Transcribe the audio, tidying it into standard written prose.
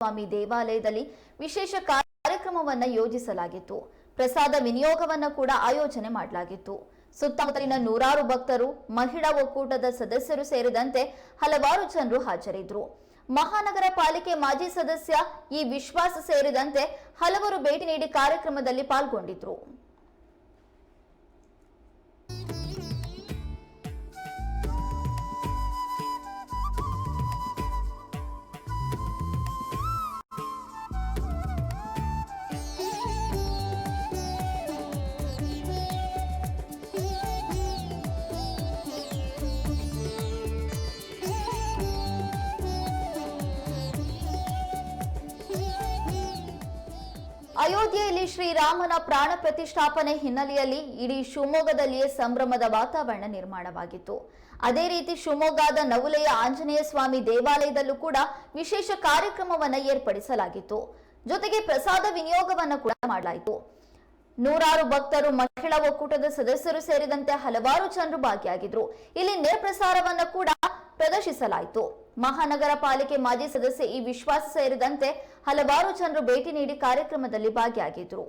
ಸ್ವಾಮಿ ದೇವಾಲಯದಲ್ಲಿ ವಿಶೇಷ ಕಾರ್ಯಕ್ರಮವನ್ನು ಯೋಜಿಸಲಾಗಿತ್ತು. ಪ್ರಸಾದ ವಿನಿಯೋಗವನ್ನು ಕೂಡ ಆಯೋಜನೆ ಮಾಡಲಾಗಿತ್ತು. ಸುತ್ತಮುತ್ತಲಿನ ನೂರಾರು ಭಕ್ತರು, ಮಹಿಳಾ ಒಕ್ಕೂಟದ ಸದಸ್ಯರು ಸೇರಿದಂತೆ ಹಲವಾರು ಜನರು ಹಾಜರಿದ್ದರು. ಮಹಾನಗರ ಪಾಲಿಕೆ ಮಾಜಿ ಸದಸ್ಯ ಈ ವಿಶ್ವಾಸ ಸೇರಿದಂತೆ ಹಲವರು ಭೇಟಿ ನೀಡಿ ಕಾರ್ಯಕ್ರಮದಲ್ಲಿ ಪಾಲ್ಗೊಂಡಿದ್ರು. ಅಯೋಧ್ಯೆಯಲ್ಲಿ ಶ್ರೀರಾಮನ ಪ್ರಾಣ ಪ್ರತಿಷ್ಠಾಪನೆ ಹಿನ್ನೆಲೆಯಲ್ಲಿ ಇಡೀ ಶಿವಮೊಗ್ಗದಲ್ಲಿಯೇ ಸಂಭ್ರಮದ ವಾತಾವರಣ ನಿರ್ಮಾಣವಾಗಿತ್ತು. ಅದೇ ರೀತಿ ಶಿವಮೊಗ್ಗದ ನವುಲೆಯ ಆಂಜನೇಯ ಸ್ವಾಮಿ ದೇವಾಲಯದಲ್ಲೂ ಕೂಡ ವಿಶೇಷ ಕಾರ್ಯಕ್ರಮವನ್ನು ಏರ್ಪಡಿಸಲಾಗಿತ್ತು. ಜೊತೆಗೆ ಪ್ರಸಾದ ವಿನಿಯೋಗವನ್ನು ಕೂಡ ಮಾಡಲಾಯಿತು. ನೂರಾರು ಭಕ್ತರು, ಮಹಿಳಾ ಒಕ್ಕೂಟದ ಸದಸ್ಯರು ಸೇರಿದಂತೆ ಹಲವಾರು ಜನರು ಭಾಗಿಯಾಗಿದ್ರು. ಇಲ್ಲಿ ನೇರ ಪ್ರಸಾರವನ್ನು ಕೂಡ ಪ್ರದರ್ಶಿಸಲಾಯಿತು. ಮಹಾನಗರ ಪಾಲಿಕೆ ಮಾಜಿ ಸದಸ್ಯ ಈ ವಿಶ್ವಾಸ ಸೇರಿದಂತೆ ಹಲವಾರು ಜನರು ಭೇಟಿ ನೀಡಿ ಕಾರ್ಯಕ್ರಮದಲ್ಲಿ ಭಾಗಿಯಾಗಿದ್ರು.